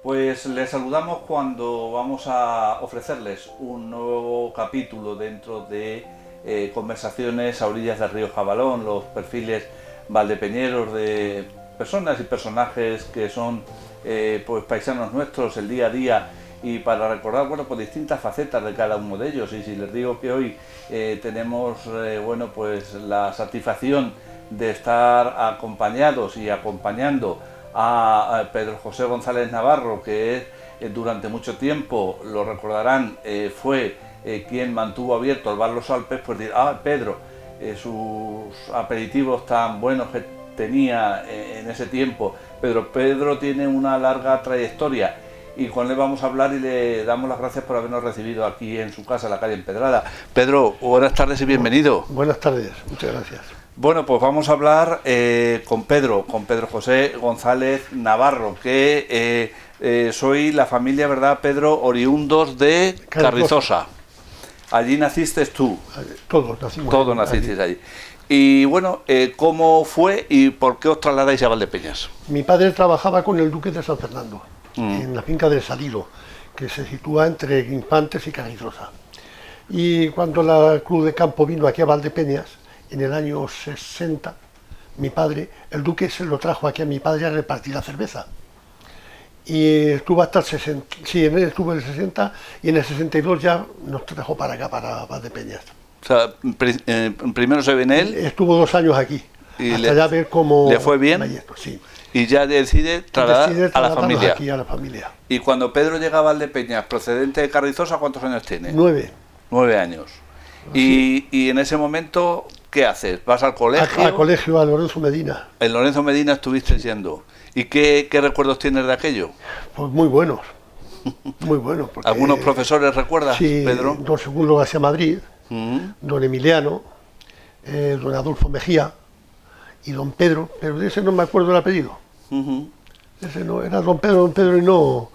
Pues les saludamos cuando vamos a ofrecerles un nuevo capítulo dentro de Conversaciones a orillas del río Jabalón, los perfiles valdepeñeros de personas y personajes que son pues paisanos nuestros el día a día, y para recordar pues distintas facetas de cada uno de ellos. Y si les digo que hoy tenemos pues la satisfacción de estar acompañados y acompañando a Pedro José González Navarro, que es, durante mucho tiempo, lo recordarán, fue quien mantuvo abierto el bar Los Alpes, pues dirá, Pedro, sus aperitivos tan buenos que tenía en ese tiempo. Pedro tiene una larga trayectoria, y con él vamos a hablar y le damos las gracias por habernos recibido aquí en su casa, la calle Empedrada. Pedro, buenas tardes y bienvenido. Buenas tardes, muchas gracias. Bueno, pues vamos a hablar con Pedro José González Navarro, que soy la familia, ¿verdad, Pedro? Oriundos de Carrizosa. Allí naciste tú. Todos nacimos. Todos nacisteis allí. Y bueno, ¿cómo fue y por qué os trasladáis a Valdepeñas? Mi padre trabajaba con el duque de San Fernando, en la finca del Salido, que se sitúa entre Infantes y Carrizosa. Y cuando la Cruz de Campo vino aquí a Valdepeñas, en el año 60, mi padre, el duque se lo trajo aquí a mi padre a repartir la cerveza. Y estuvo hasta el 60, sí, estuvo en el 60, y en el 62 ya nos trajo para acá, para Valdepeñas. O sea, primero se ve en él. Estuvo 2 años aquí, y hasta ya ver cómo... ¿Le fue bien? Maestro, sí. Y ya decide trasladar a la familia. Aquí a la familia. Y cuando Pedro llega a Valdepeñas, procedente de Carrizosa, ¿cuántos años tiene? 9. 9 años. Y en ese momento, ¿qué haces? ¿Vas al colegio? Al colegio, a Lorenzo Medina. En Lorenzo Medina estuviste yendo. ¿Y qué recuerdos tienes de aquello? Pues muy buenos. Muy buenos. Porque, ¿algunos profesores recuerdas, sí, Pedro? Don Segundo García Madrid, don Emiliano, don Adolfo Mejía y don Pedro, pero de ese no me acuerdo el apellido. Ese no, era don Pedro y no...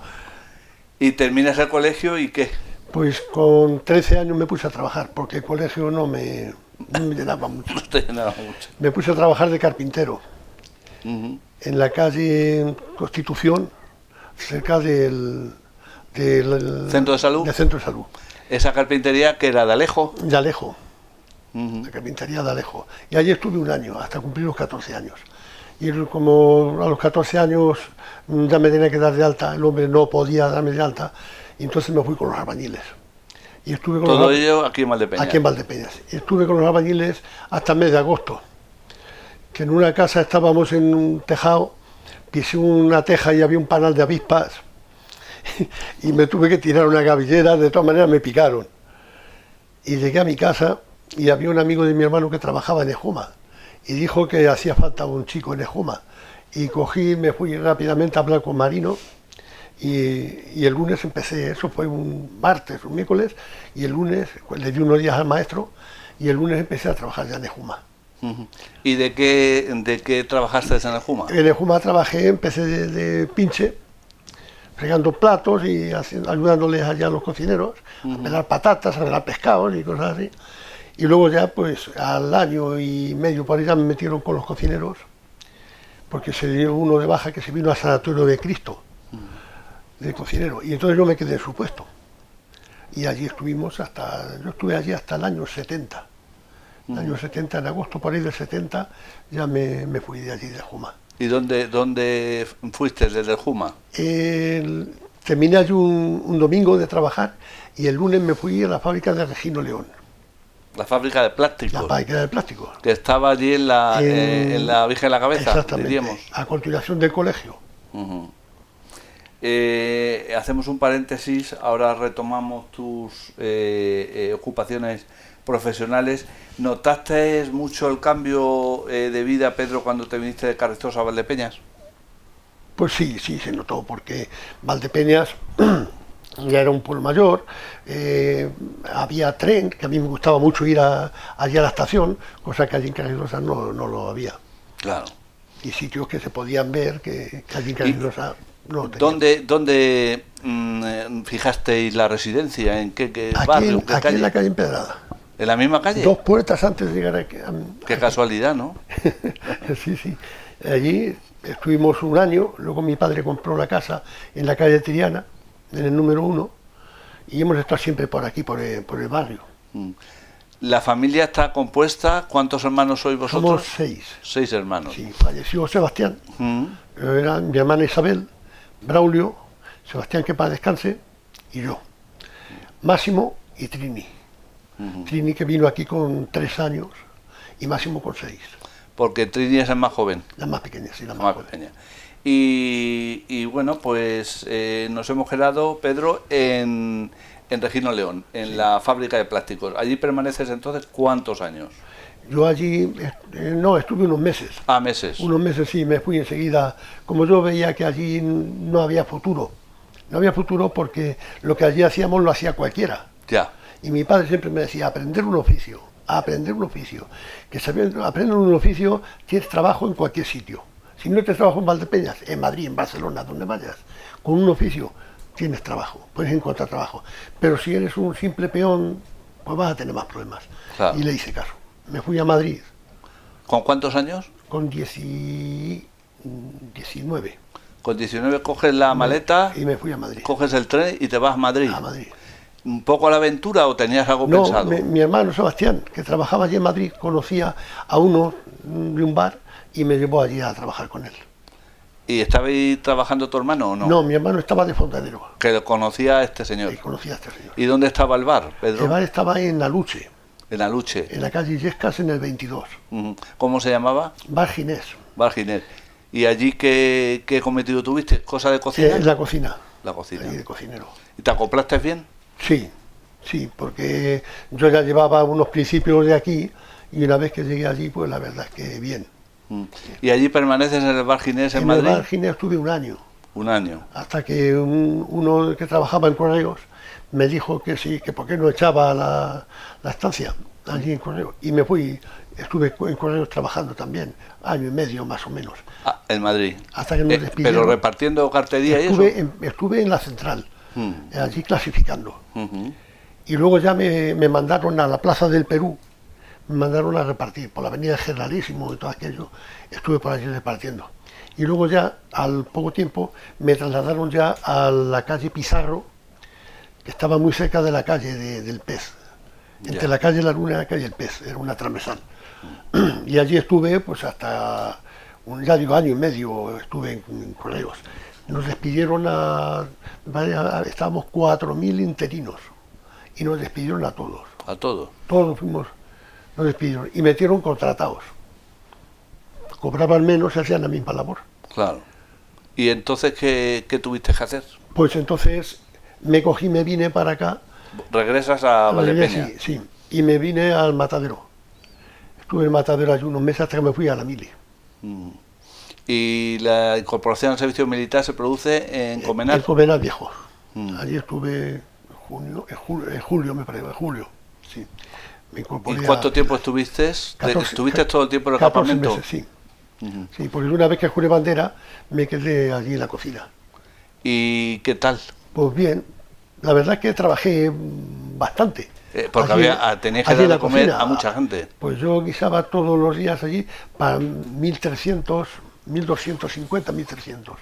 ¿Y terminas el colegio y qué? Pues con 13 años me puse a trabajar, porque el colegio no me llenaba mucho. No te llenaba mucho. Me puse a trabajar de carpintero, en la calle Constitución, cerca del ¿Centro de salud? Del centro de salud. ¿Esa carpintería que era de Alejo? De Alejo, la carpintería de Alejo. Y allí estuve 1 año, hasta cumplir los 14 años. Y como a los 14 años ya me tenía que dar de alta, el hombre no podía darme de alta, y entonces me fui con los albañiles. Y estuve con todo ello aquí en Valdepeñas. Aquí en Valdepeñas. Y estuve con los albañiles hasta el mes de agosto, que en una casa estábamos en un tejado, pisé una teja y había un panal de avispas, y me tuve que tirar una gavillera, de todas maneras me picaron. Y llegué a mi casa y había un amigo de mi hermano que trabajaba en Ejuma, y dijo que hacía falta un chico en Ejuma. Y cogí, me fui rápidamente a hablar con Marino, y el lunes empecé, eso fue un martes, un miércoles, y el lunes le di unos días al maestro, y el lunes empecé a trabajar ya en Ejuma. ¿Y de qué trabajaste en Ejuma? En Ejuma trabajé, empecé de pinche, fregando platos y ayudándoles allá a los cocineros, a pelar patatas, a pelar pescados y cosas así. Y luego ya, pues, al año y medio por ahí ya me metieron con los cocineros, porque se dio uno de baja que se vino al Sanatorio de Cristo, de cocinero, y entonces yo me quedé en su puesto. Y allí estuvimos yo estuve allí hasta el año 70. El año 70, en agosto por ahí del 70, ya me fui de allí, de Juma. ¿Y dónde fuiste desde el Juma? Terminé allí un domingo de trabajar, y el lunes me fui a la fábrica de Regino León. La fábrica de plásticos. La fábrica de plásticos. Que estaba allí en la Virgen de la Cabeza, exactamente, diríamos. A continuación del colegio. Hacemos un paréntesis, ahora retomamos tus ocupaciones profesionales. ¿Notaste mucho el cambio de vida, Pedro, cuando te viniste de Carrizosa a Valdepeñas? Pues sí, se notó, porque Valdepeñas ya era un pueblo mayor, había tren, que a mí me gustaba mucho ir allí a la estación, cosa que allí en Carrizosa no lo había. Claro. Y sitios que se podían ver, que allí en Carrizosa no tenía. ¿Dónde fijasteis la residencia? ¿En qué barrio? ¿En qué aquí calle? En la calle Empedrada. ¿En la misma calle? 2 puertas antes de llegar aquí. Qué casualidad, ¿no? Sí. Allí estuvimos un año, luego mi padre compró la casa en la calle Triana, en el número 1, y hemos estado siempre por aquí, por el barrio. ¿La familia está compuesta? ¿Cuántos hermanos sois vosotros? Somos 6. 6 hermanos. Sí, falleció Sebastián, era mi hermana Isabel, Braulio, Sebastián, que para descanse, y yo. Máximo y Trini. Trini, que vino aquí con 3 años, y Máximo con 6. Porque Trini es el más joven. La más pequeña, sí, la más joven. Pequeña. Y bueno, pues nos hemos quedado, Pedro, en Regino León, en la fábrica de plásticos. ¿Allí permaneces entonces cuántos años? Yo allí, no, estuve unos meses. Ah, meses. Unos meses, sí, me fui enseguida. Como yo veía que allí no había futuro. No había futuro porque lo que allí hacíamos lo hacía cualquiera. Ya. Y mi padre siempre me decía, aprender un oficio. Que aprender un oficio, tienes trabajo en cualquier sitio. Si no tienes trabajo en Valdepeñas, en Madrid, en Barcelona, donde vayas, con un oficio tienes trabajo, puedes encontrar trabajo. Pero si eres un simple peón, pues vas a tener más problemas. Claro. Y le hice caso. Me fui a Madrid. ¿Con cuántos años? Con 19. Con 19 coges la maleta, Y me fui a Madrid. coges el tren y te vas a Madrid. A Madrid. ¿Un poco a la aventura o tenías algo No, pensado? mi hermano Sebastián, que trabajaba allí en Madrid, conocía a uno de un bar y me llevó allí a trabajar con él. ¿Y estaba ahí trabajando tu hermano o no? No, mi hermano estaba de fontanero. Que lo conocía a este señor. Y conocía a este señor. ¿Y dónde estaba el bar, Pedro? El bar estaba en Aluche, En Aluche. en la calle Illescas, en el 22. ¿Cómo se llamaba? Bar Ginés. Bar Ginés. ¿Y allí qué cometido tuviste? ¿Cosa de cocina? En la cocina. La cocina. Allí de cocinero. ¿Y te acoplaste bien? Sí, porque yo ya llevaba unos principios de aquí y una vez que llegué allí, pues la verdad es que bien. ¿Y allí permaneces en el Bar Ginés en Madrid? En el Bar Ginés estuve un año. Un año. Hasta que uno que trabajaba en Correos me dijo que sí, que por qué no echaba la estancia allí en Correos. Y me fui, estuve en Correos trabajando también, año y medio más o menos. Ah, en Madrid. Hasta que nos despidieron. ¿Pero repartiendo cartería y eso? Estuve en la central, allí clasificando. Y luego ya me mandaron a la Plaza del Perú, me mandaron a repartir por la Avenida Generalísimo y todo aquello, estuve por allí repartiendo. Y luego ya, al poco tiempo, me trasladaron ya a la calle Pizarro, que estaba muy cerca de la calle del Pez. Entre la calle La Luna y la calle El Pez, era una transversal. Y allí estuve pues hasta, año y medio estuve en Correos. Nos despidieron estábamos 4.000 interinos y nos despidieron a todos. ¿A todos? Todos nos despidieron y metieron contratados. Cobraban menos y hacían la misma labor. Claro. ¿Y entonces qué tuviste que hacer? Pues entonces me cogí, me vine para acá. ¿Regresas a Valdepeña? Sí, y me vine al Matadero. Estuve en el Matadero allí unos meses hasta que me fui a la mili. ¿Y la incorporación al servicio militar se produce en Comenal? En Comenal Viejo. Allí estuve en julio, me parece, en julio. Sí. Me incorporé. ¿Y cuánto tiempo estuviste? ¿Estuviste todo el tiempo en el 14 campamento? meses, sí. Sí, porque una vez que juré bandera me quedé allí en la cocina. ¿Y qué tal? Pues bien, la verdad es que trabajé bastante. Porque tenías que dar de comer a mucha gente. Pues yo guisaba todos los días allí para 1.300, 1.250, 1.300.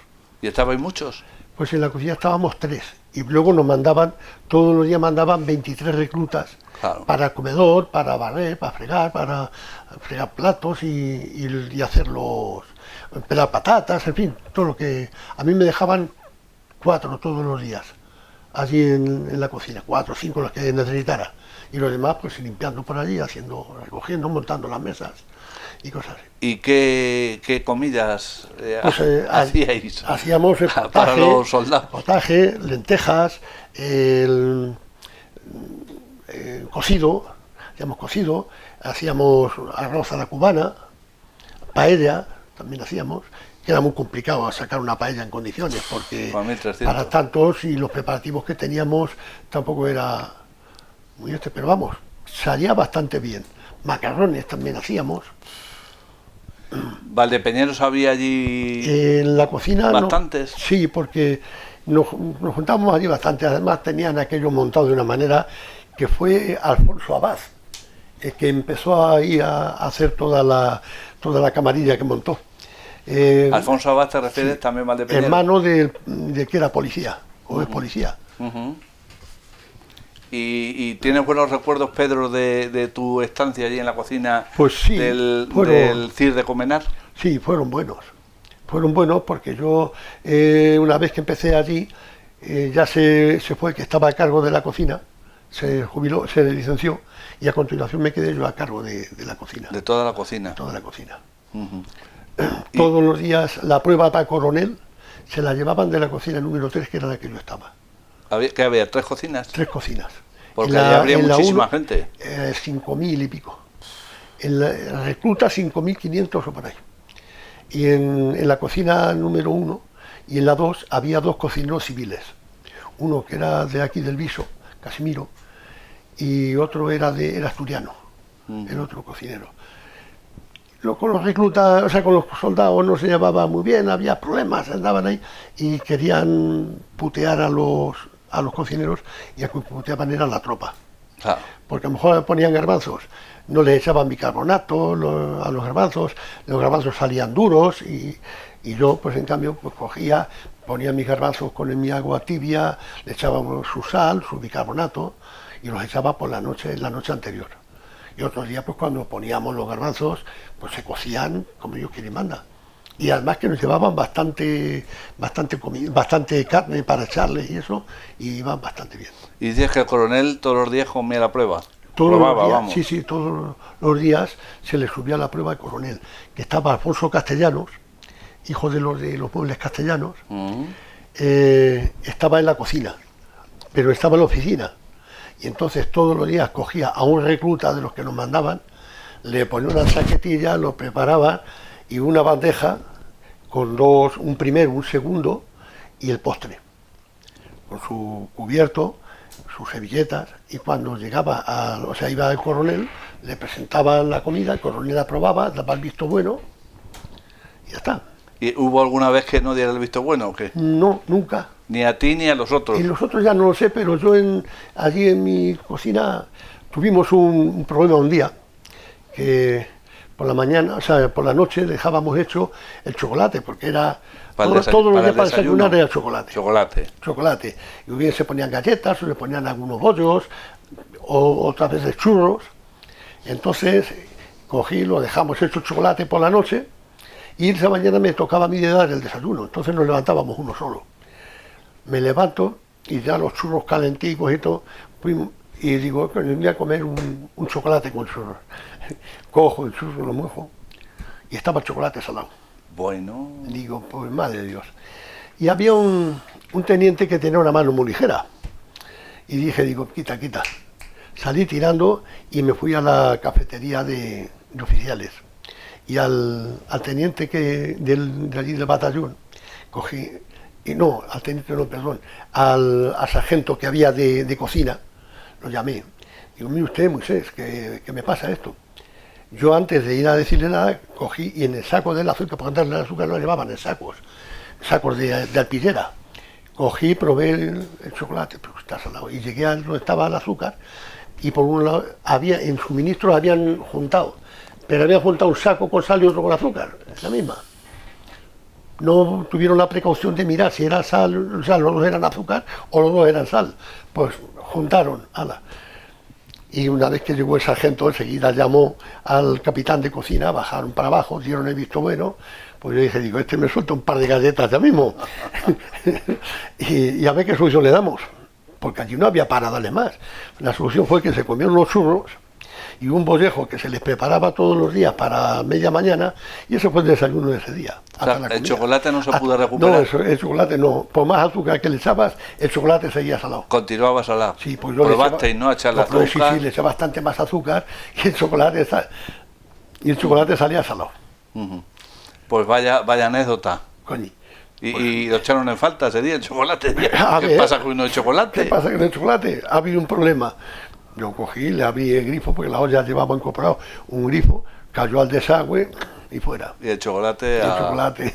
¿Y estabais muchos? Pues en la cocina estábamos 3. Y luego nos mandaban, todos los días mandaban 23 reclutas. Claro. Para comedor, para barrer, para fregar platos y hacerlos, pelar patatas, en fin, todo lo que... A mí me dejaban 4 todos los días, allí en la cocina, 4 o 5 los que necesitara. Y los demás pues limpiando por allí, recogiendo, montando las mesas y cosas así. ¿Y qué comidas hacíais? Hacíamos el potaje, para los soldados. Potaje, lentejas, cocido, hacíamos arroz a la cubana, paella también hacíamos, que era muy complicado sacar una paella en condiciones, porque para tantos y los preparativos que teníamos tampoco era muy pero vamos, salía bastante bien. Macarrones también hacíamos. ¿Valdepeñeros había allí en la cocina? bastantes? No, sí, porque nos juntábamos allí bastante, además tenían aquello montado de una manera que fue Alfonso Abad, el que empezó ahí a hacer toda la camarilla que montó. Alfonso Abad, ¿te refieres? Sí, También Valdepeñero. hermano de que era policía, o es policía. Ujú. ¿Y tienes buenos recuerdos, Pedro, de tu estancia allí en la cocina Pues sí, del CIR de Comenar? Sí, fueron buenos. Fueron buenos porque yo, una vez que empecé allí, ya se fue, que estaba a cargo de la cocina, se jubiló, se licenció, y a continuación me quedé yo a cargo de la cocina. De toda la cocina. Toda la cocina. Ujú. Todos los días la prueba para coronel se la llevaban de la cocina número 3, que era la que yo estaba. ¿Qué había? ¿3 cocinas? 3 cocinas. Porque allí habría muchísima gente. 5.000 y pico. En la recluta 5.500 o por ahí. Y en la cocina número 1 y en la 2 había 2 cocineros civiles. Uno que era de aquí del Viso, Casimiro, y otro era asturiano, el otro cocinero. Con los reclutas, o sea, con los soldados no se llevaba muy bien, había problemas, andaban ahí y querían putear a los cocineros, y a que puteaban era la tropa. Claro. Porque a lo mejor ponían garbanzos, no le echaban bicarbonato a los garbanzos salían duros, y yo pues en cambio pues cogía, ponía mis garbanzos con mi agua tibia, le echábamos su sal, su bicarbonato, y los echaba por la noche anterior. Y otros días pues cuando poníamos los garbanzos pues se cocían como Dios quiere y manda. Y además que nos llevaban bastante carne para echarle y eso, y iban bastante bien. Y dices que el coronel todos los días comía la prueba. Todos Probaba, los días, vamos. sí, todos los días se le subía la prueba de coronel, que estaba Alfonso Castellanos, hijo de los muebles castellanos, estaba en la cocina, pero estaba en la oficina. Y entonces todos los días cogía a un recluta de los que nos mandaban, le ponía una chaquetilla, lo preparaba, y una bandeja con un primero, un segundo y el postre, con su cubierto, sus servilletas, y cuando llegaba, iba el coronel, le presentaban la comida, el coronel la probaba, daba el visto bueno, y ya está. ¿Y hubo alguna vez que no diera el visto bueno o qué? No, nunca. Ni a ti ni a los otros. Y los otros ya no lo sé, pero yo allí en mi cocina tuvimos un problema un día, que por la mañana, por la noche dejábamos hecho el chocolate, porque era todos los días para desayunar era chocolate. Y bien se ponían galletas, o se ponían algunos bollos, o otras veces churros. Entonces cogí, lo dejamos hecho chocolate por la noche, y esa mañana me tocaba a mí de dar el desayuno, entonces nos levantábamos uno solo. Me levanto y ya los churros calenticos y todo, y digo, voy a comer un chocolate con churros. Cojo el churro, lo muejo, y estaba el chocolate salado. Bueno. Digo, pues madre de Dios. Y había un teniente que tenía una mano muy ligera. Y digo, quita. Salí tirando y me fui a la cafetería de oficiales. Y al teniente de allí del batallón, cogí, al teniente no, perdón, al sargento que había de cocina, lo llamé. Digo, mire usted, Moisés, que me pasa esto. Yo antes de ir a decirle nada, cogí y en el saco del azúcar, porque antes el azúcar lo llevaban en sacos de alpillera. Cogí, probé el chocolate, pero está salado. Y llegué a donde estaba el azúcar, y por un lado, en suministros habían juntado un saco con sal y otro con azúcar, la misma. No tuvieron la precaución de mirar si era sal, los dos eran azúcar o los dos eran sal. Pues juntaron, ala. Y una vez que llegó el sargento, enseguida llamó al capitán de cocina, bajaron para abajo, dieron el visto bueno. Pues yo dije, este me suelta un par de galletas ya mismo. y a ver qué solución le damos, porque allí no había para darle más. La solución fue que se comieron los churros y un bollejo que se les preparaba todos los días para media mañana, y eso fue el desayuno de ese día. O sea, el chocolate no se pudo recuperar. No, el chocolate no. Por más azúcar que le echabas, el chocolate seguía salado. Continuaba salado. Sí, pues probasteis, ¿no? A echarle azúcar. Sí, le echaba bastante más azúcar y el chocolate salía salado. Pues vaya anécdota. Coño. Y lo echaron en falta ese día el chocolate. ¿Qué pasa con uno de chocolate? ¿Qué pasa con el chocolate? Ha habido un problema. Yo cogí, le abrí el grifo, porque la olla llevaba incorporado un grifo, cayó al desagüe y fuera. Y el chocolate... El chocolate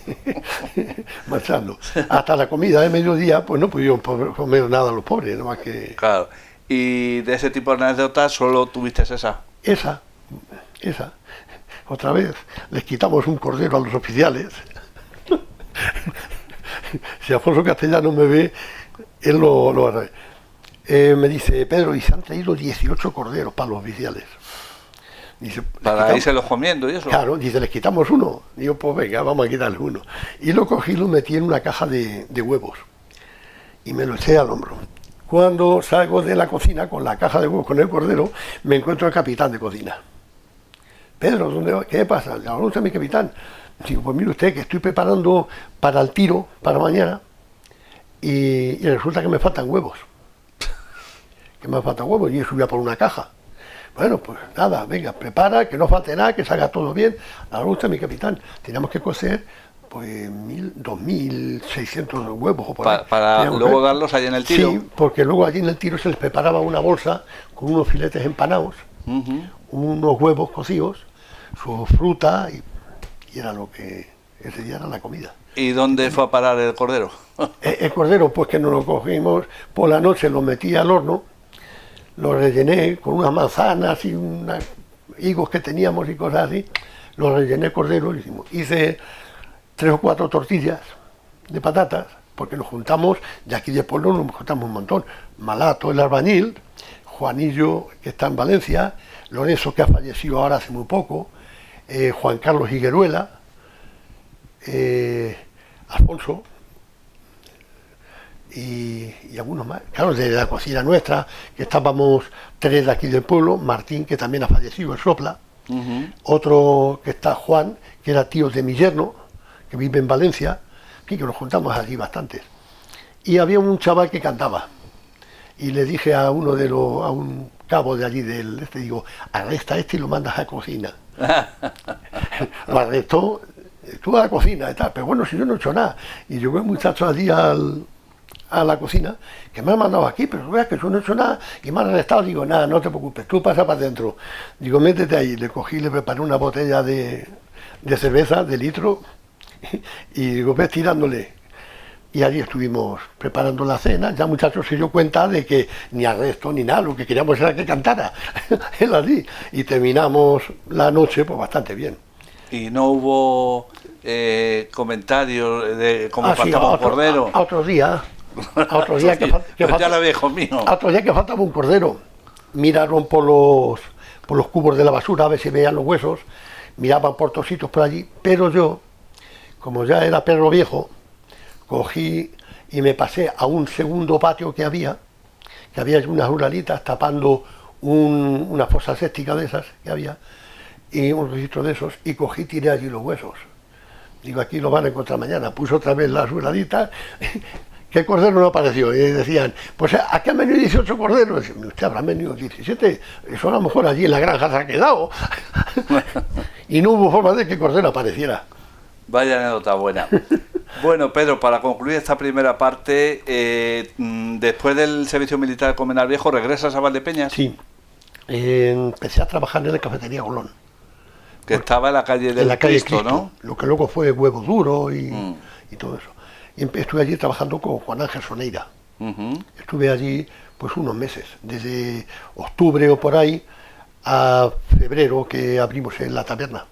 marchando. Hasta la comida de mediodía, pues no pudieron comer nada los pobres, nada más que... Claro. Y de ese tipo de anécdotas solo tuviste esa. Esa. Otra vez, les quitamos un cordero a los oficiales Si Alfonso Castellano me ve, él lo va a saber. Me dice, Pedro, y se han traído 18 corderos para los oficiales. Dice, para irse los comiendo y eso. Claro, dice, les quitamos uno. Digo, pues venga, vamos a quitarle uno. Y lo cogí y lo metí en una caja de huevos. Y me lo eché al hombro. Cuando salgo de la cocina con la caja de huevos con el cordero, me encuentro al capitán de cocina. Pedro, ¿qué pasa? Le hablo a mi capitán. Digo, pues mire usted que estoy preparando para el tiro, para mañana, y resulta que me faltan huevos. Que me faltan huevos, y subí a por una caja. Bueno, pues nada, venga, prepara, que no falte nada, que salga todo bien. A mi capitán, teníamos que cocer pues 2.600 huevos o por ahí. Para luego darlos allí en el tiro. Sí, porque luego allí en el tiro se les preparaba una bolsa con unos filetes empanados, unos huevos cocidos, su fruta, y era lo que ese día era la comida. ¿Y dónde fue a parar el cordero? El cordero, pues que nos lo cogimos por la noche, lo metí al horno, lo rellené con unas manzanas y unos higos que teníamos y cosas así, lo rellené el cordero, hice 3 o 4 tortillas de patatas, porque nos juntamos, de aquí de pueblo nos juntamos un montón, Malato, el albañil, Juanillo, que está en Valencia, Lorenzo, que ha fallecido ahora hace muy poco, Juan Carlos Higueruela, Alfonso, y algunos más. Claro, de la cocina nuestra, que estábamos 3 de aquí del pueblo, Martín, que también ha fallecido, el sopla, otro que está Juan, que era tío de mi yerno, que vive en Valencia, que nos juntamos allí bastantes. Y había un chaval que cantaba, y le dije a uno de los, a un cabo de allí, digo, arresta a este y lo mandas a cocina. Lo arrestó, tú a la cocina y tal, pero bueno, si yo no he hecho nada. Y llegó el muchacho allí a la cocina, que me ha mandado aquí, pero tú veas que yo no he hecho nada, y me han arrestado. Digo, nada, no te preocupes, tú pasa para adentro. Digo, métete ahí. Le cogí, le preparé una botella de cerveza, de litro, y digo, ves tirándole. Y allí estuvimos preparando la cena. Ya muchachos se dio cuenta de que ni arresto ni nada, lo que queríamos era que cantara. Él allí. Y terminamos la noche pues bastante bien. ¿Y no hubo comentarios de cómo faltaba un cordero? A otro día que ya lo había comido. A otro día que faltaba un cordero. Miraron por los cubos de la basura a ver si veían los huesos. Miraban por todos sitios por allí. Pero yo, como ya era perro viejo, cogí y me pasé a un segundo patio que había unas uralitas tapando una fosa séptica de esas que había, y un registro de esos, y cogí y tiré allí los huesos. Digo, aquí lo van a encontrar mañana. Puse otra vez las uralitas, que el cordero no apareció, y decían, pues aquí han venido 18 corderos. Y usted habrá venido 17, eso a lo mejor allí en la granja se ha quedado. Y no hubo forma de que el cordero apareciera. Vaya anécdota buena. Bueno, Pedro, para concluir esta primera parte, después del servicio militar de Colmenar Viejo, ¿regresas a Valdepeñas? Sí, empecé a trabajar en la cafetería Golón. Que estaba en la calle del Cristo, ¿no? Lo que luego fue Huevo Duro y todo eso. Y estuve allí trabajando con Juan Ángel Soneira. Estuve allí pues unos meses, desde octubre o por ahí a febrero, que abrimos en la taberna.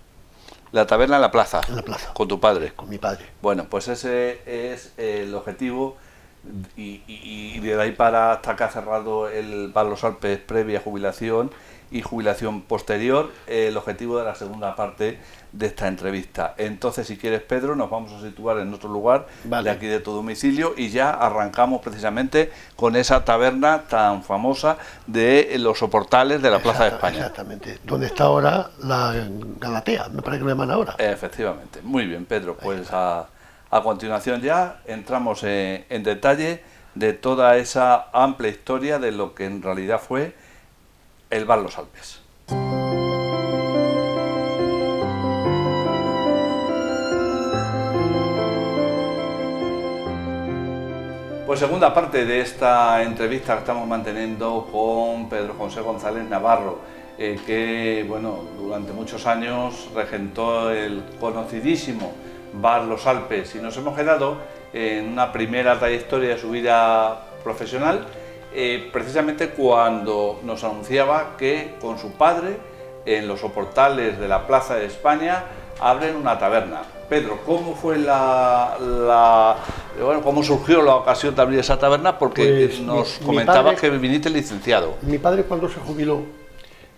La taberna en la plaza. En la plaza. Con tu padre. Con mi padre. Bueno, pues ese es el objetivo, y de ahí para hasta que ha cerrado el Bar Los Alpes previa jubilación y jubilación posterior, el objetivo de la segunda parte de esta entrevista. Entonces, si quieres, Pedro, nos vamos a situar en otro lugar, de aquí de tu domicilio, y ya arrancamos precisamente con esa taberna tan famosa de los Soportales de la Plaza de España. Exactamente, donde está ahora la Galatea, me parece que le llaman ahora. Efectivamente. Muy bien, Pedro, pues a continuación ya entramos en detalle de toda esa amplia historia de lo que en realidad fue el Bar Los Alpes. Pues segunda parte de esta entrevista que estamos manteniendo con Pedro José González Navarro, que bueno, durante muchos años regentó el conocidísimo Bar Los Alpes, y nos hemos quedado en una primera trayectoria de su vida profesional, precisamente cuando nos anunciaba que con su padre, en los Soportales de la Plaza de España, abren una taberna. Pedro, ¿cómo fue bueno, cómo surgió la ocasión de abrir esa taberna? Porque Pues nos mi comentabas padre- que viniste licenciado. Mi padre cuando se jubiló,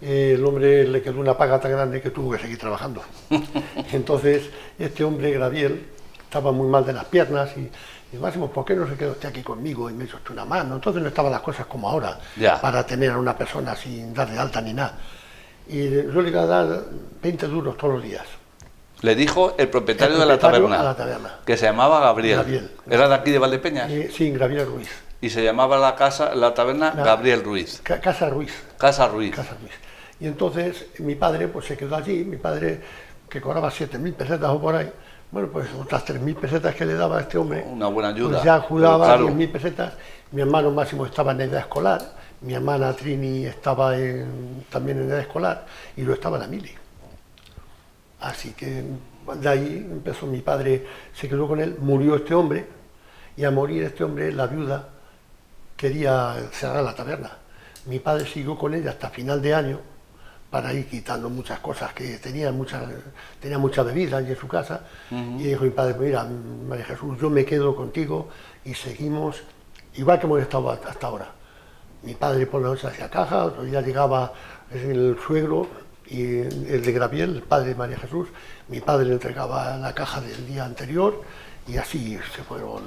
el hombre le quedó una paga tan grande que tuvo que seguir trabajando. Entonces, este hombre, Graviel, estaba muy mal de las piernas y Máximo, ¿por qué no se quedó usted aquí conmigo y me hizo usted una mano? Entonces no estaban las cosas como ahora, Ya. para tener a una persona sin darle alta ni nada. Y yo le iba a dar 20 duros todos los días. Le dijo el propietario, El de la propietario taberna, a la taberna. que se llamaba Gabriel. Gabriel. ¿Era de aquí de Valdepeñas? Sí, Graviel Ruiz. Y se llamaba la taberna La- Gabriel Ruiz. Casa Ruiz. Casa Ruiz. Casa Ruiz. Y entonces mi padre pues se quedó allí, mi padre que cobraba 7.000 pesetas o por ahí, bueno pues otras 3.000 pesetas que le daba a este hombre, Una buena ayuda. pues ya jugaba Claro. 10.000 pesetas, mi hermano Máximo estaba en edad escolar, mi hermana Trini estaba también en edad escolar y yo estaba en la mili. Así que de ahí empezó mi padre, se quedó con él, murió este hombre y al morir este hombre la viuda quería cerrar la taberna. Mi padre siguió con ella hasta final de año para ir quitando muchas cosas que tenía mucha bebida allí en su casa. Y dijo mi padre, mira, María Jesús, yo me quedo contigo y seguimos igual que hemos estado hasta ahora. Mi padre por la noche hacía caja, otro día llegaba el suegro y el de Graviel, el padre de María Jesús, mi padre le entregaba la caja del día anterior y así se fueron.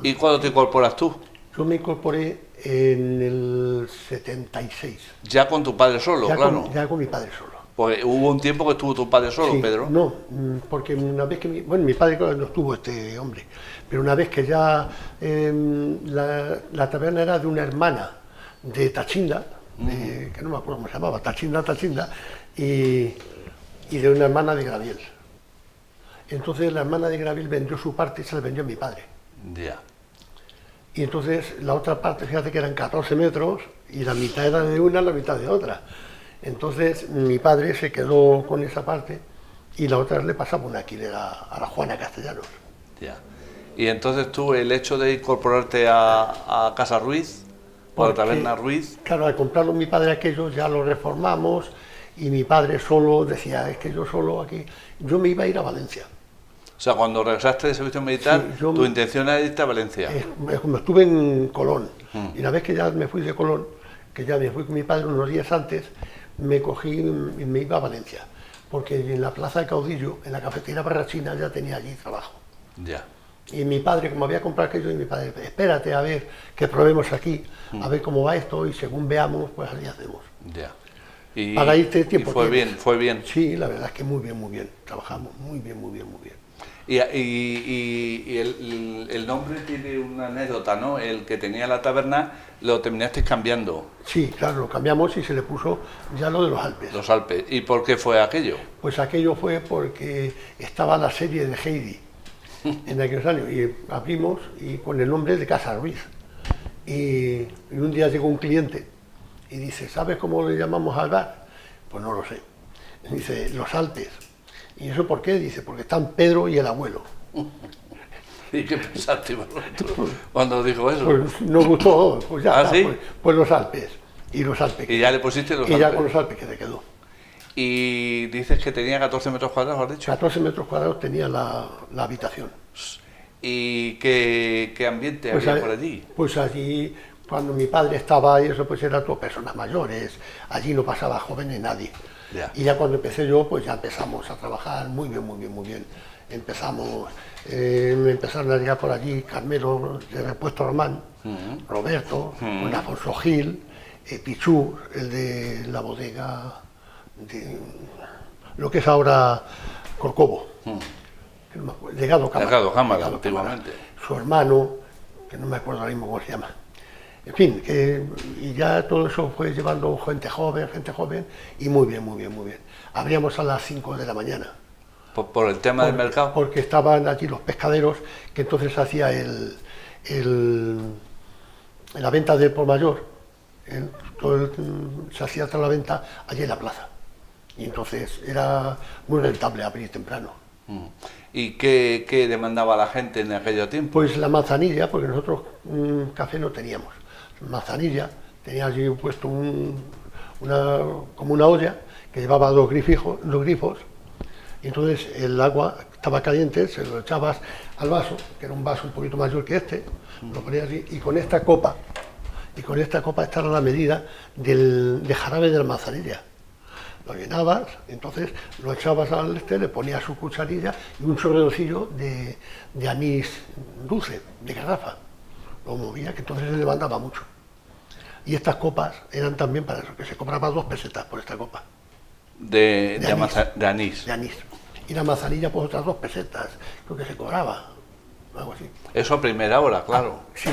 ¿Y cuándo te incorporas tú? Yo me incorporé en el 76. Ya con tu padre solo, Ya claro. ya con mi padre solo. Porque hubo un tiempo que estuvo tu padre solo, Sí, Pedro. No, porque una vez que mi padre claro, no estuvo este hombre, pero una vez que ya la taberna era de una hermana de Tachinda, que no me acuerdo cómo se llamaba, Tachinda, y de una hermana de Graviel. Entonces la hermana de Graviel vendió su parte y se la vendió a mi padre. Ya. Y entonces la otra parte, fíjate que eran 14 metros y la mitad era de una, la mitad de otra. Entonces mi padre se quedó con esa parte y la otra le pasaba una alquiler a la Juana Castellanos. Ya. Y entonces tú, el hecho de incorporarte a Casa Ruiz, o a la Porque, taberna Ruiz, Claro, al comprarlo mi padre aquello ya lo reformamos y mi padre solo decía, es que yo solo aquí, yo me iba a ir a Valencia. o sea, cuando regresaste de servicio militar, Sí, yo tu me- intención era irte a Valencia. Como estuve en Colón y una vez que ya me fui de Colón, que ya me fui con mi padre unos días antes, me cogí y me iba a Valencia, porque en la Plaza de Caudillo, en la cafetería Barrachina, ya tenía allí trabajo. Ya. Y mi padre, como había comprado aquello, y mi padre, espérate a ver que probemos aquí, a ver cómo va esto, y según veamos, pues así hacemos. Ya. Y, Para irte tiempo y fue tienes. bien, fue bien. Sí, la verdad es que muy bien, trabajamos muy bien. Y el nombre tiene una anécdota, ¿no? El que tenía la taberna lo terminaste cambiando, Sí, claro, lo cambiamos y se le puso ya lo de los Alpes. los Alpes. ¿Y por qué fue aquello? Pues aquello fue porque estaba la serie de Heidi en aquellos años y abrimos y con el nombre de Casa Ruiz. Y un día llegó un cliente y dice, ¿sabes cómo le llamamos al bar? Pues no lo sé. Dice, Los Alpes. ¿Y eso por qué? Dice, porque están Pedro y el abuelo. ¿Y qué pensaste vosotros cuando dijo eso? Pues nos gustó, pues ya ¿Ah, está, sí? pues Los Alpes. Y Los Alpes. Y ya le pusiste los Y ya Alpes. con Los Alpes que te quedó. Y dices que tenía 14 metros cuadrados, ¿has dicho? 14 metros cuadrados tenía la habitación. ¿Y qué ambiente Pues, había por allí? Pues allí, cuando mi padre estaba ahí, eso pues eran todas personas mayores, allí no pasaba jóvenes nadie. Ya. Y ya cuando empecé yo, pues ya empezamos a trabajar muy bien. Empezamos, me empezaron a llegar por allí Carmelo de Repuesto Román, Roberto, con Alfonso Gil, Pichú, el de la bodega, de lo que es ahora Corcovo. Que no me acuerdo, Legado Cámara. Legado Cámara, Legado antiguamente. Su hermano, que no me acuerdo ahora mismo cómo se llama. En fin, y ya todo eso fue llevando gente joven y muy bien. Abríamos a las 5 de la mañana. ¿Por el tema del mercado? Porque estaban allí los pescaderos, que entonces hacía la venta del por mayor, se hacía toda la venta allí en la plaza. Y entonces era muy rentable abrir temprano. ¿Y qué demandaba la gente en aquel tiempo? Pues la manzanilla, porque nosotros café no teníamos. Manzanilla, tenía allí puesto como una olla que llevaba dos grifos, Y entonces el agua estaba caliente, se lo echabas al vaso, que era un vaso un poquito mayor que este, lo ponías así, y con esta copa esta era la medida de jarabe de la manzanilla. Lo llenabas, entonces lo echabas al le ponías su cucharilla y un sobredocillo de anís dulce, de garrafa. Lo movía, que entonces se levantaba mucho. Y estas copas eran también para eso, que se cobraba 2 pesetas por esta copa. De anís. De anís. Y la manzanilla pues otras 2 pesetas, creo que se cobraba, algo así. Eso a primera hora, claro. Sí.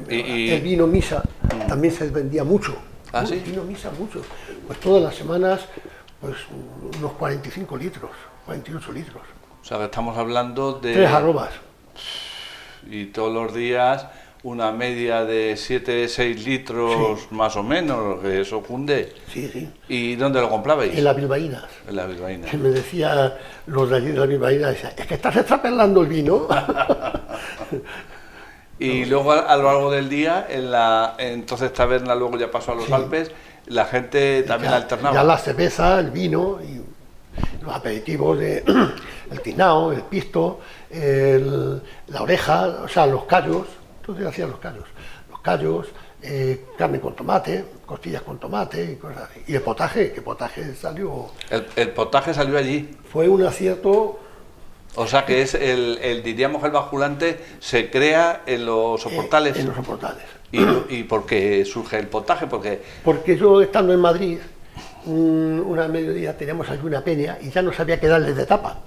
El vino misa también se vendía mucho. ¿Ah, sí? Vino misa mucho. Pues todas las semanas, pues unos 45 litros, 48 litros. O sea, que estamos hablando de... 3 arrobas. Y todos los días una media de 7-6 litros, sí, más o menos, que eso cunde. Sí, sí. ¿Y dónde lo comprabais? En las bilbaínas. En las bilbaínas. Que me decía los de allí de las bilbaínas, decía, es que estás extrapelando el vino. Y luego a lo largo del día, entonces taberna, luego ya pasó a los, sí, Alpes, la gente también alternaba. Ya la cerveza, el vino y los aperitivos, el tinao, el pisto, la oreja, o sea, los callos. Entonces hacían los callos, carne con tomate, costillas con tomate y cosas así. Y el potaje, que potaje salió... El potaje salió allí. Fue un acierto... O sea que es diríamos el basculante se crea en los soportales. En los soportales. ¿Y por qué surge el potaje? Porque yo estando en Madrid, una mediodía teníamos allí una peña y ya no sabía qué darles de tapa.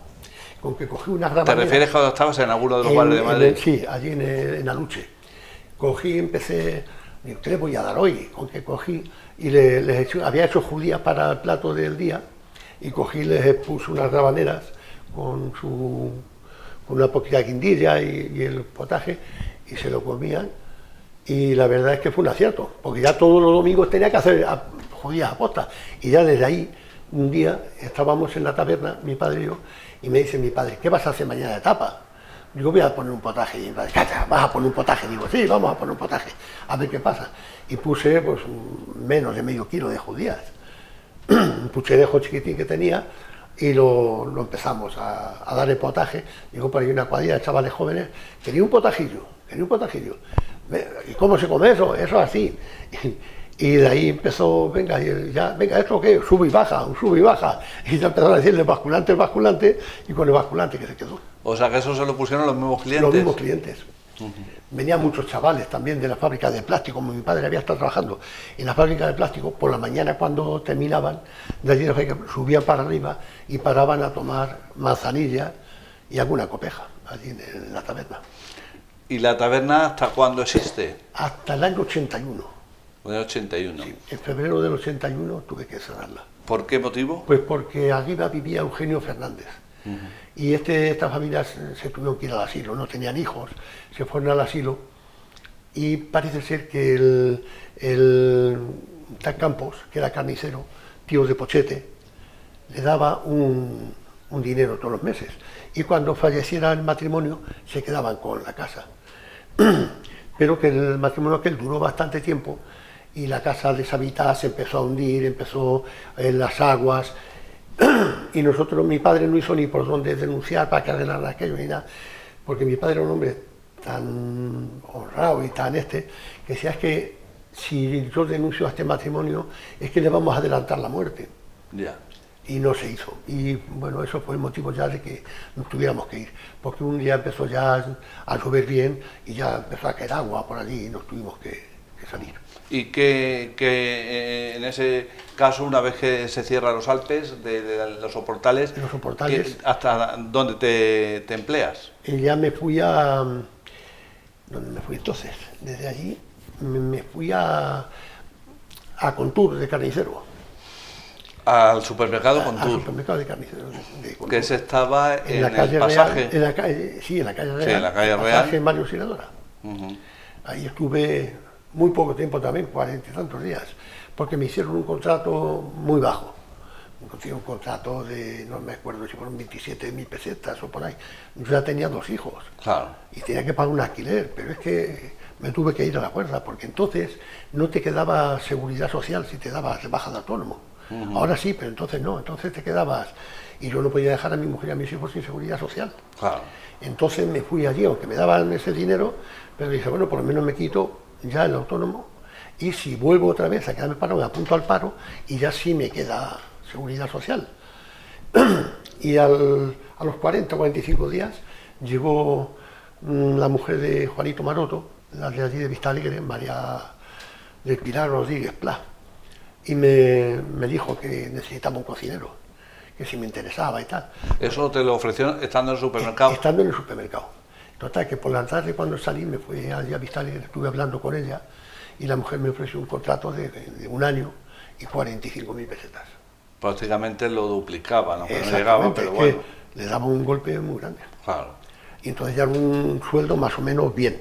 Con que cogí unas rabaneras. ¿Te refieres cuando estabas en alguno de los bares de Madrid? Sí, allí en Aluche. Cogí, empecé, digo, ¿qué le voy a dar hoy? Con que cogí y había hecho judías para el plato del día y cogí, les puse unas rabaneras con una poquita guindilla y el potaje y se lo comían y la verdad es que fue un acierto porque ya todos los domingos tenía que hacer judías a posta y ya desde ahí un día estábamos en la taberna mi padre y yo y me dice mi padre, ¿qué vas a hacer mañana de tapa? Digo, voy a poner un potaje y mi padre, ¡cacha! ¿Vas a poner un potaje? Digo, sí, vamos a poner un potaje a ver qué pasa y puse pues menos de medio kilo de judías un pucherejo chiquitín que tenía y lo empezamos a dar el potaje. Llegó por ahí una cuadrilla de chavales jóvenes, quería un potajillo. ¿Y cómo se come eso? Eso así. Y de ahí empezó, venga, ¿esto qué? Sube y baja. Y ya empezaron a decirle basculante, y con el basculante que se quedó. O sea que eso se lo pusieron los mismos clientes. Los mismos clientes. Venían muchos chavales también de la fábrica de plástico, como mi padre había estado trabajando en la fábrica de plástico, por la mañana cuando terminaban, de allí subían para arriba y paraban a tomar manzanilla y alguna copeja, allí en la taberna. ¿Y la taberna hasta cuándo existe? Hasta el año 81. El 81. Sí, en febrero del 81 tuve que cerrarla. ¿Por qué motivo? Pues porque arriba vivía Eugenio Fernández. Y estas familias se tuvieron que ir al asilo, no tenían hijos, se fueron al asilo y parece ser que el tal Campos, que era carnicero, tío de Pochete, le daba un dinero todos los meses y cuando falleciera el matrimonio se quedaban con la casa. Pero que el matrimonio aquel duró bastante tiempo y la casa deshabitada se empezó a hundir, empezó en las aguas. Y nosotros, mi padre no hizo ni por dónde denunciar para que arreglaran aquello ni nada, porque mi padre era un hombre tan honrado y tan que decía es que si yo denuncio a este matrimonio es que le vamos a adelantar la muerte. Ya. Y no se hizo. Y bueno, eso fue el motivo ya de que nos tuviéramos que ir, porque un día empezó ya a llover bien y ya empezó a caer agua por allí y nos tuvimos que salir. Y que en ese caso, una vez que se cierran los Alpes, de los soportales, ¿hasta dónde te empleas? Y ya me fui a... ¿Dónde me fui entonces? Desde allí me fui a Contur, de carnicero. Al supermercado Contur. Al supermercado de carnicero. Que ese estaba en la calle el pasaje. Real, en la calle Real. Sí, en la calle Real. Pasaje Mario Auxiliadora. Ahí estuve muy poco tiempo también, 40 y tantos días, porque me hicieron un contrato muy bajo. Un contrato de, no me acuerdo si fueron 27.000 pesetas o por ahí. Yo ya tenía 2 hijos. Claro. Y tenía que pagar un alquiler, pero es que me tuve que ir a la fuerza, porque entonces no te quedaba seguridad social si te dabas de baja de autónomo. Ahora sí, pero entonces no, entonces te quedabas. Y yo no podía dejar a mi mujer y a mis hijos sin seguridad social. Claro. Entonces me fui allí, aunque me daban ese dinero, pero dije, bueno, por lo menos me quito ya el autónomo, y si vuelvo otra vez a quedarme parado, me apunto al paro, y ya sí me queda seguridad social. Y a los 40 o 45 días llegó la mujer de Juanito Maroto, la de allí de Vista Alegre, María del Pilar Rodríguez Pla, y me dijo que necesitaba un cocinero, que si me interesaba y tal. ¿Eso te lo ofreció estando en el supermercado? Estando en el supermercado. Total, que por la tarde cuando salí me fui allí a Vista Alegre, estuve hablando con ella, y la mujer me ofreció un contrato de 1 año y 45.000 pesetas. Prácticamente lo duplicaba, ¿no? No llegaba, pero bueno. Le daba un golpe muy grande. Claro. Y entonces ya era un sueldo más o menos bien.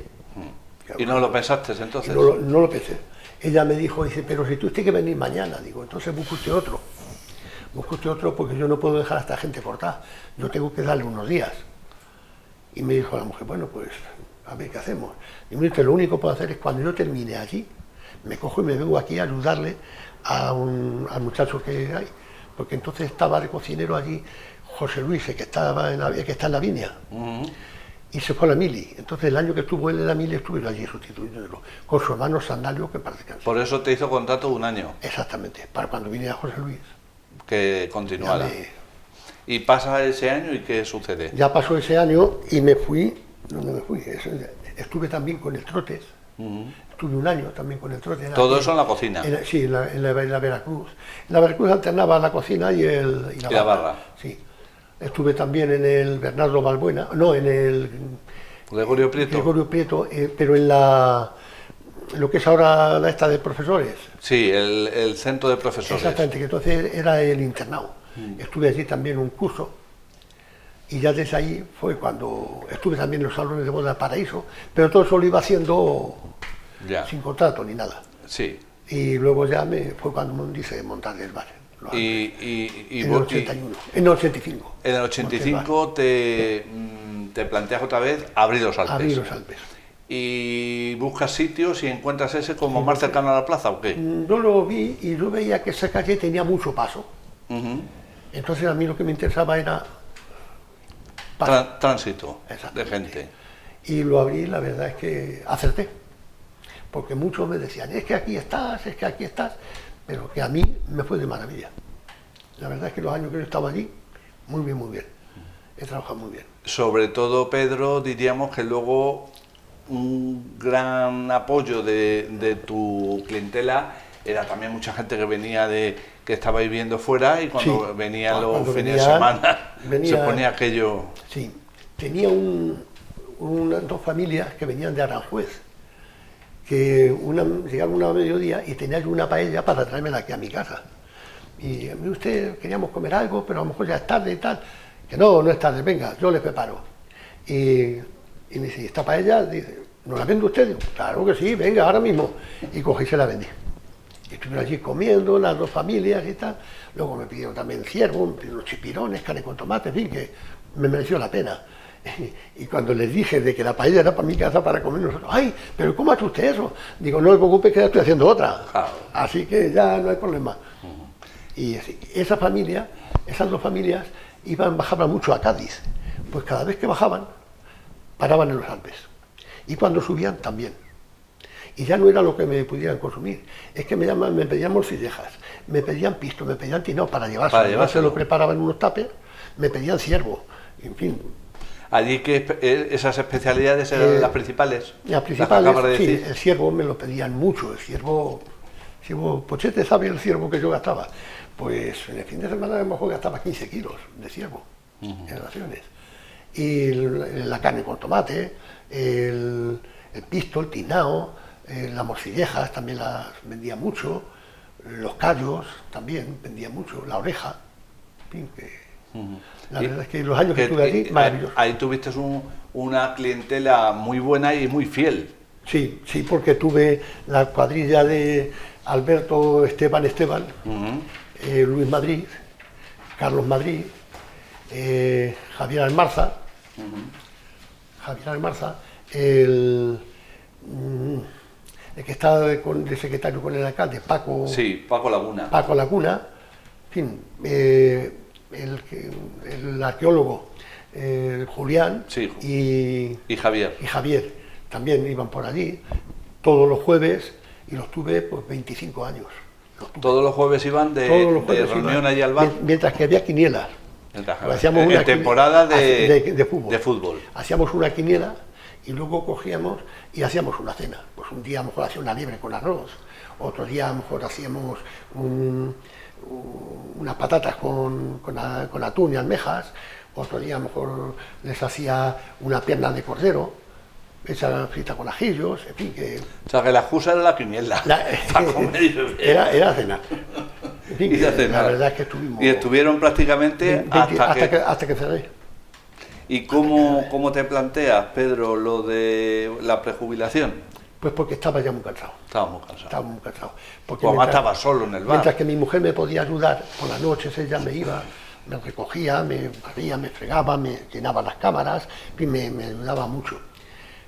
¿Y no lo pensaste entonces? No lo pensé. Ella me dijo, dice, pero si tú tienes que venir mañana, digo, entonces busque usted otro. Busque usted otro porque yo no puedo dejar a esta gente cortada. Yo tengo que darle unos días. Y me dijo la mujer, bueno, pues a ver qué hacemos. Y me dice, lo único que puedo hacer es cuando yo termine allí, me cojo y me vengo aquí a ayudarle al muchacho que hay. Porque entonces estaba de cocinero allí José Luis, que está en la Viña. Y se fue a la Mili. Entonces el año que estuvo él en la Mili estuve yo allí sustituyéndolo, con su hermano Sandalio, que parece que... Por eso te hizo contrato de 1 año. Exactamente, para cuando viniera José Luis. Que continuara. Y pasa ese año y ¿qué sucede? Ya pasó ese año y me fui. ¿Dónde me fui? Estuve también con el Trotes. Estuve 1 año también con el Trotes. ¿Todo eso en la cocina? Sí, en la Veracruz. En la Veracruz alternaba la cocina y la barra. Sí. Estuve también en el Bernardo Balbuena, no, en el Gregorio Prieto. Gregorio Prieto, pero en lo que es ahora la esta de profesores. Sí, el centro de profesores. Exactamente, que entonces era el internado. Estuve allí también un curso, y ya desde ahí fue cuando estuve también en los salones de boda Paraíso, pero todo eso lo iba haciendo sin contrato ni nada. Sí. Y luego ya fue cuando me dice montar el bar. En el 81, en el 85. En el 85 te planteas otra vez abrir los Alpes. Abrir los Alpes. ¿Y buscas sitios y encuentras ese como más cercano a la plaza o qué? Yo lo vi y yo veía que esa calle tenía mucho paso. Entonces a mí lo que me interesaba era tránsito de gente. Y lo abrí, la verdad es que acerté. Porque muchos me decían, es que aquí estás, pero que a mí me fue de maravilla. La verdad es que los años que yo estaba allí, muy bien, muy bien. He trabajado muy bien. Sobre todo, Pedro, diríamos que luego un gran apoyo de tu clientela era también mucha gente que venía que estaba viviendo fuera, y cuando venían los fines de semana se ponía aquello... Sí, tenía 2 familias que venían de Aranjuez, que llegaron a mediodía y tenía yo una paella para traérmela aquí a mi casa. Y a mí usted, queríamos comer algo, pero a lo mejor ya es tarde y tal. Que no es tarde, venga, yo le preparo. Y me dice, ¿esta paella? Dice, ¿no la vende usted? Digo, claro que sí, venga, ahora mismo. Y cogí y se la vendí. Y estuvieron allí comiendo, las 2 familias y tal. Luego me pidieron también ciervo, me pidieron chipirones, carne con tomate, en fin, que me mereció la pena. Y cuando les dije de que la paella era para mi casa para comer nosotros, ¡ay, pero cómo hace usted eso! Digo, no me preocupe que ya estoy haciendo otra. Así que ya no hay problema. Y esas 2 familias, bajaban mucho a Cádiz. Pues cada vez que bajaban, paraban en los Alpes. Y cuando subían, también. Y ya no era lo que me pudieran consumir. Es que me pedían morcillejas, me pedían pisto, me pedían tinao para llevárselo. Se lo preparaban en unos tapes, me pedían ciervo, en fin. ¿Allí que esas especialidades eran las principales? Las principales, sí, el ciervo me lo pedían mucho, el ciervo Pochete sabe el ciervo que yo gastaba. Pues en el fin de semana a lo mejor gastaba 15 kilos de ciervo en raciones. Y la carne con tomate, el pisto, el tinao, las morcillejas también las vendía mucho, los callos también vendía mucho, la oreja, en fin, que... La verdad es que los años que estuve allí, maravilloso. Ahí tuviste una clientela muy buena y muy fiel. Sí, porque tuve la cuadrilla de Alberto Esteban, Luis Madrid, Carlos Madrid, Javier Almarza, el que está de secretario con el alcalde, Paco. Sí, Paco Laguna. Paco Laguna, fin, el arqueólogo Julián Sí. y Javier. Javier también iban por allí todos los jueves y los tuve pues 25 años. Todos los jueves iban Todos los de jueves reunión iban, allí al bar. Mientras que había quinielas. Hacíamos En una temporada de fútbol. de fútbol. Hacíamos una quiniela y luego cogíamos y hacíamos una cena. Pues un día a lo mejor hacía una liebre con arroz, otro día a lo mejor hacíamos unas patatas con atún y almejas, otro día a lo mejor les hacía una pierna de cordero, hecha frita con ajillos, en fin, que... O sea, que la excusa era la quiniela. Para comer y beber. Era cenar. En fin, Y cenar. la verdad es que estuvimos... Y estuvieron prácticamente hasta que cerré. ¿Y cómo te planteas, Pedro, lo de la prejubilación? Pues porque estaba ya muy cansado. Estaba muy cansado. Estaba muy cansado. Porque Pues además estaba solo en el bar. Mientras que mi mujer me podía ayudar, por las noches ella me iba, me recogía, me barría, me fregaba, me llenaba las cámaras, en fin, me ayudaba mucho.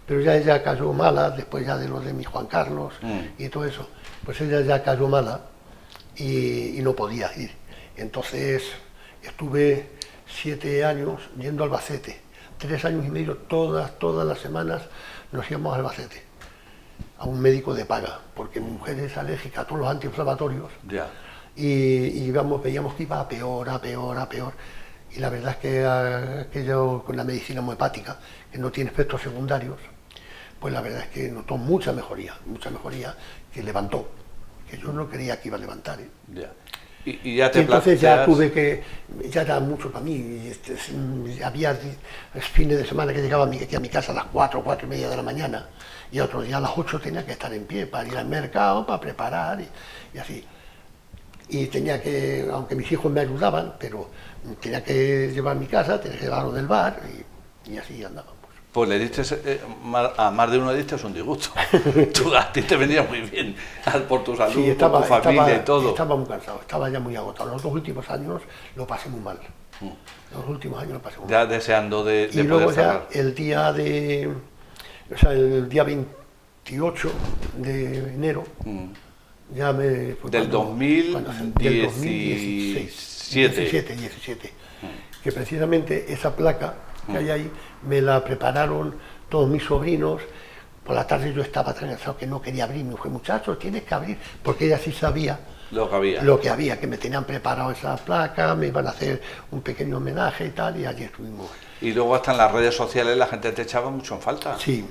Pero ya ella cayó mala, después ya de lo de mi Juan Carlos y todo eso, pues ella ya cayó mala y no podía ir. Entonces estuve 7 años yendo a Albacete, 3 años y medio, todas las semanas nos íbamos a Albacete, a un médico de paga, porque mi mujer es alérgica a todos los antiinflamatorios. Ya. Y veíamos que iba a peor. Y la verdad es que aquello con la medicina homeopática, que no tiene efectos secundarios, pues la verdad es que notó mucha mejoría, que levantó, que yo no creía que iba a levantar. Ya. Y ya te entonces planteas... ya era mucho para mí. Había fines de semana que llegaba aquí a mi casa a las 4 y media de la mañana, y otro día a las 8 tenía que estar en pie para ir al mercado, para preparar y así. Y tenía que, aunque mis hijos me ayudaban, pero tenía que llevar mi casa, tenía que llevarlo del bar y así andábamos. Pues le diste, a más de uno le diste un disgusto. A ti te venía muy bien, por tu salud, Sí, por tu familia y todo. Estaba muy cansado, estaba ya muy agotado. Los 2 últimos años lo pasé muy mal. Los últimos años lo pasé muy mal. Ya deseando de Y luego poder ya cerrar. el día 28 de enero, ya me... Del 2017. 17, que precisamente esa placa que hay ahí me la prepararon todos mis sobrinos. Por la tarde yo estaba tan cansado que no quería abrir. Me dijo, muchacho, tienes que abrir, porque ella sí sabía Lo que había. que me tenían preparado esa placa, me iban a hacer un pequeño homenaje y tal, y allí estuvimos. Y luego hasta en las redes sociales la gente te echaba mucho en falta. Sí.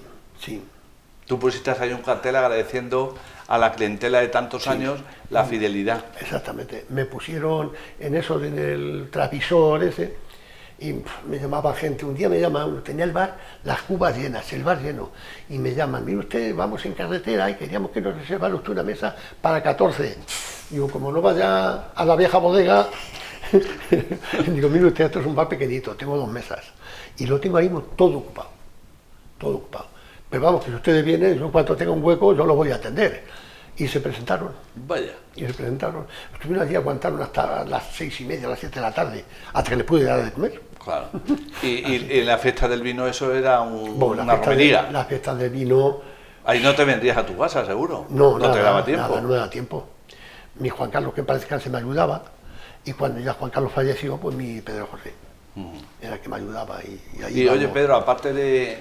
Tú pusiste ahí un cartel agradeciendo a la clientela de tantos años la fidelidad. Exactamente. Me pusieron en eso, en el transmisor ese, y me llamaba gente. Un día me llaman, tenía el bar, las cubas llenas, el bar lleno, y me llaman, mire usted, vamos en carretera y queríamos que nos reservara usted una mesa para 14. Digo, como no vaya a la vieja bodega, digo, mire usted, esto es un bar pequeñito, tengo 2 mesas, y lo tengo ahí todo ocupado. Pero vamos, que si ustedes vienen, yo cuando tenga un hueco, yo los voy a atender. Y se presentaron. Vaya. Estuvieron allí, aguantaron hasta las 6:30, las 7 de la tarde, hasta que les pude dar de comer. Claro. Y en la fiesta del vino eso era una fiesta romería. La fiesta del vino... Ahí no te vendrías a tu casa, seguro. No te daba tiempo. no me daba tiempo. Mi Juan Carlos, que en paz descanse, me ayudaba. Y cuando ya Juan Carlos falleció, pues mi Pedro José era el que me ayudaba. Y oye, Pedro, aparte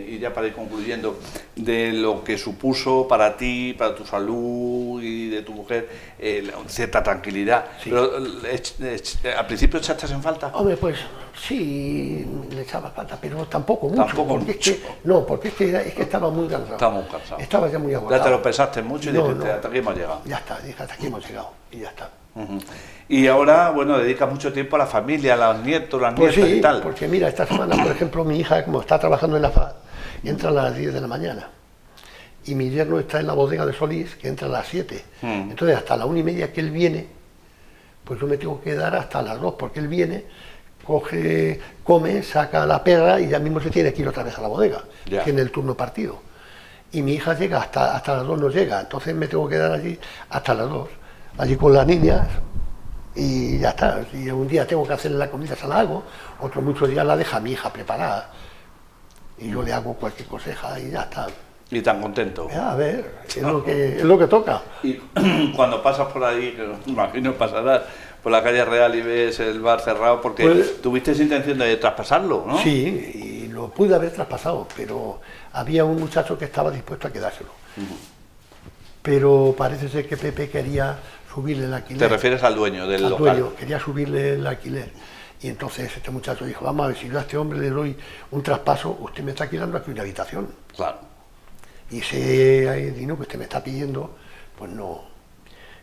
y ya para ir concluyendo, de lo que supuso para ti, para tu salud y de tu mujer, cierta tranquilidad, Sí. pero al principio echaste en falta. Hombre, pues sí, le echaba falta, pero tampoco mucho. Porque es que estaba muy cansado. Estamos cansados. Estaba ya muy agotado. Ya te lo pensaste mucho y dijiste, hasta aquí hemos llegado. Ya está, dije, hasta aquí hemos llegado y ya está. Y ahora, bueno, dedicas mucho tiempo a la familia, a los nietos, las Pues nietas sí, y tal. porque mira, esta semana, por ejemplo, mi hija, como está trabajando en la FAD, entra a las 10 de la mañana. Y mi yerno está en la bodega de Solís, que entra a las 7. Entonces, hasta la 1:30 que él viene, pues yo me tengo que quedar hasta las 2, porque él viene, coge, come, saca la perra y ya mismo se tiene que ir otra vez a la bodega, Ya. que en el turno partido. Y mi hija llega hasta las 2, no llega, entonces me tengo que quedar allí hasta las 2, allí con las niñas. Y ya está, si un día tengo que hacerle la comida, se la hago, muchos días la deja mi hija preparada y yo le hago cualquier coseja y ya está. Y tan contento. A ver, es lo que toca. Y cuando pasas por ahí, que me imagino pasarás por la calle Real y ves el bar cerrado, porque Pues, tuviste intención de traspasarlo, ¿no? sí, y lo pude haber traspasado, pero había un muchacho que estaba dispuesto a quedárselo. Pero parece ser que Pepe quería subirle el alquiler. ¿Te refieres al dueño del Al local? dueño, quería subirle el alquiler. Y entonces este muchacho dijo, vamos a ver, si yo a este hombre le doy un traspaso, usted me está alquilando aquí una habitación. Claro. Y ese dinero que usted me está pidiendo, pues no.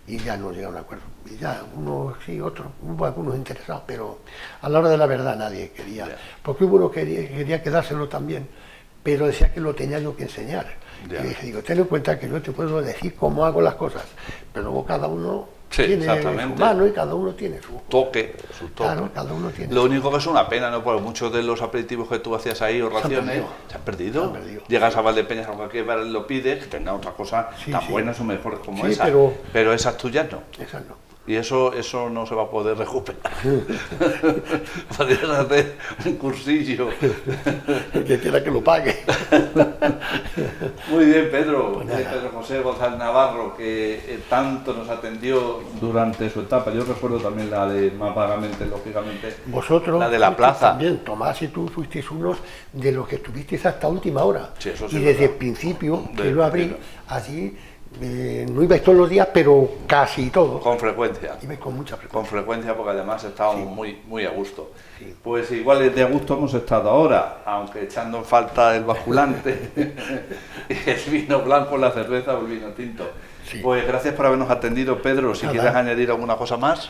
Y ya no llega a un acuerdo. Y ya, unos sí, otros, hubo algunos interesados, pero a la hora de la verdad nadie quería. Ya. Porque hubo uno que quería quedárselo también, pero decía que lo tenía yo que enseñar. Ya. Y dije, digo, ten en cuenta que yo te puedo decir cómo hago las cosas, pero luego cada uno Sí, tiene su exactamente. mano y cada uno tiene su Toque, su toque. Claro, cada uno tiene. Lo único que es una pena, ¿no? Porque muchos de los aperitivos que tú hacías ahí o Se han raciones perdido. se han perdido. Se han perdido. Llegas a Valdepeñas o cualquier bar lo pides, que tenga otra cosa Sí, tan sí. buenas o mejores como Sí, esa. Pero esas tuyas no. Esa no. Y eso no se va a poder recuperar. Podrías hacer un cursillo. El que quiera que lo pague. Muy bien, Pedro. Pues nada. Pedro José González Navarro, que tanto nos atendió durante su etapa. Yo recuerdo también la de más vagamente, lógicamente. Vosotros, La de la fuisteis plaza. También, Tomás y tú fuisteis unos de los que estuvisteis hasta última hora. Sí, eso sí y es desde el verdad. principio, De- que lo abrí, de- allí no ibais todos los días, pero casi todos. Con frecuencia. Ibais con mucha Con frecuencia. frecuencia, porque además estábamos Sí. muy a gusto. Sí. Pues igual de a gusto hemos estado ahora, aunque echando en falta el basculante, el vino blanco, la cerveza o el vino tinto. Sí. Pues gracias por habernos atendido, Pedro. Si Nada. quieres añadir alguna cosa más.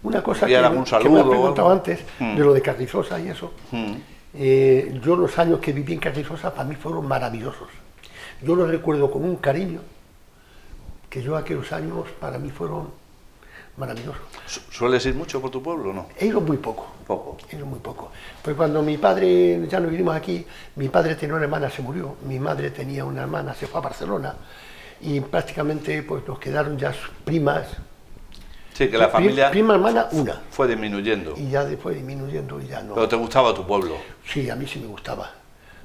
Una cosa Enviar que, algún que me has saludo o preguntado algo. antes, Mm. de lo de Carrizosa y eso. Yo los años que viví en Carrizosa para mí fueron maravillosos. Yo los recuerdo con un cariño, que yo aquellos años para mí fueron maravillosos. ¿Sueles ir mucho por tu pueblo o no? He ido muy poco. Poco. He ido muy poco. Pues cuando mi padre, ya no vivimos aquí, mi padre tenía una hermana, se murió, mi madre tenía una hermana, se fue a Barcelona, y prácticamente pues nos quedaron ya sus primas. Sí, que la familia Prima hermana, una. fue disminuyendo. Y ya después disminuyendo y ya no. Pero te gustaba tu pueblo. Sí, a mí sí me gustaba.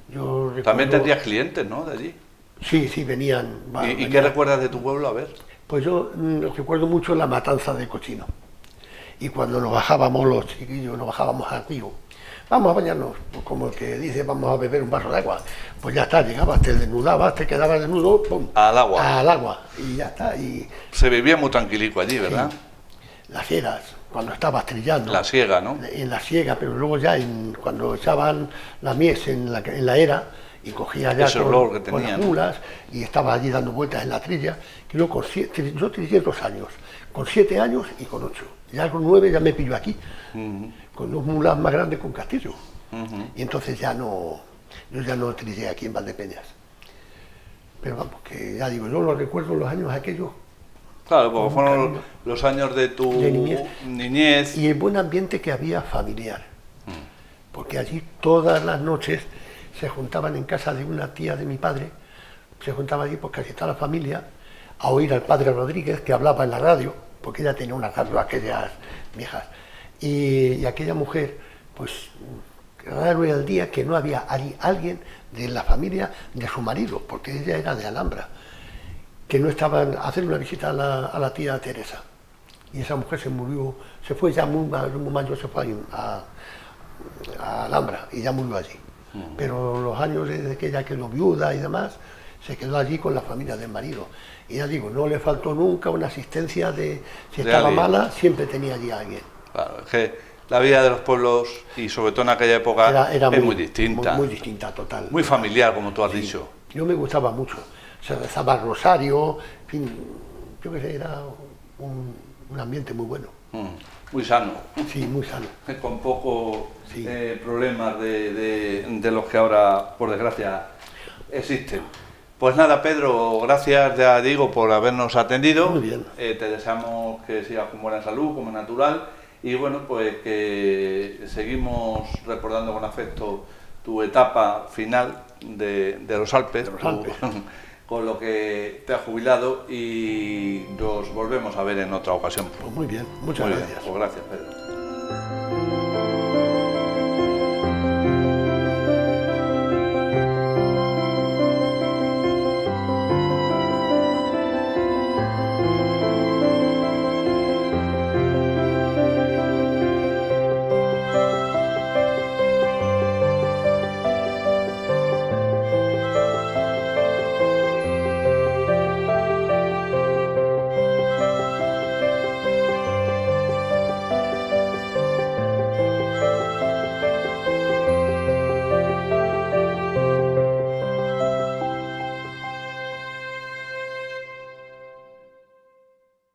Yo También recuerdo- tendrías clientes, ¿no? De allí. Sí, sí, venían. ¿Y venían. qué recuerdas de tu pueblo? A ver. Pues yo recuerdo mucho la matanza de cochino. Y cuando nos bajábamos, los chiquillos, nos bajábamos al río. Vamos a bañarnos, pues como el que dice, vamos a beber un vaso de agua. Pues ya está, llegabas, te desnudabas, te quedabas desnudo, ¡pum! Al agua. Al agua, y ya está. Y Se vivía muy tranquilico allí, ¿verdad? las eras, cuando estabas trillando. La siega, ¿no? En la siega, pero luego ya cuando echaban la mies en la era y cogía ya Ese olor que con tenían. las mulas y estaba allí dando vueltas en la trilla, que yo trillé 2 años, con 7 años y con 8. Ya con 9 ya me pilló aquí, con 2 mulas más grandes con castillo. Y entonces yo ya no trillé aquí en Valdepeñas. Pero vamos, que ya digo, yo lo recuerdo los años aquellos Claro, porque Con fueron cariño. los años de tu De niñez. niñez. y el buen ambiente que había familiar. Porque allí todas las noches se juntaban en casa de una tía de mi padre, se juntaba allí pues casi toda la familia, a oír al padre Rodríguez que hablaba en la radio, porque ella tenía una radio, aquellas viejas. Y aquella mujer, pues raro era el día que no había allí alguien de la familia de su marido, porque ella era de Alhambra, que no estaban a hacer una visita a la tía Teresa. Y esa mujer se murió, se fue ya muy mayor, se fue a Alhambra y ya murió allí. Pero los años desde que ella quedó viuda y demás, se quedó allí con la familia del marido. Y ya digo, no le faltó nunca una asistencia de, si De estaba alguien. mala, siempre tenía allí a alguien. Claro, es que la vida de los pueblos, y sobre todo en aquella época, Era es muy distinta. Muy distinta, total. Muy familiar, como tú has dicho. Yo me gustaba mucho. Se rezaba el rosario, en fin, yo qué sé, era un ambiente muy bueno. Muy sano. Sí, muy sano. Con pocos Sí. problemas de los que ahora, por desgracia, existen. Pues nada, Pedro, gracias, ya digo, por habernos atendido. Muy bien. Te deseamos que sigas con buena salud, como natural. Y bueno, pues que seguimos recordando con afecto tu etapa final de los Alpes, De los Alpes. con lo que te has jubilado, y nos volvemos a ver en otra ocasión. Pues muy bien, muchas Muy bien, gracias. pues gracias, Pedro.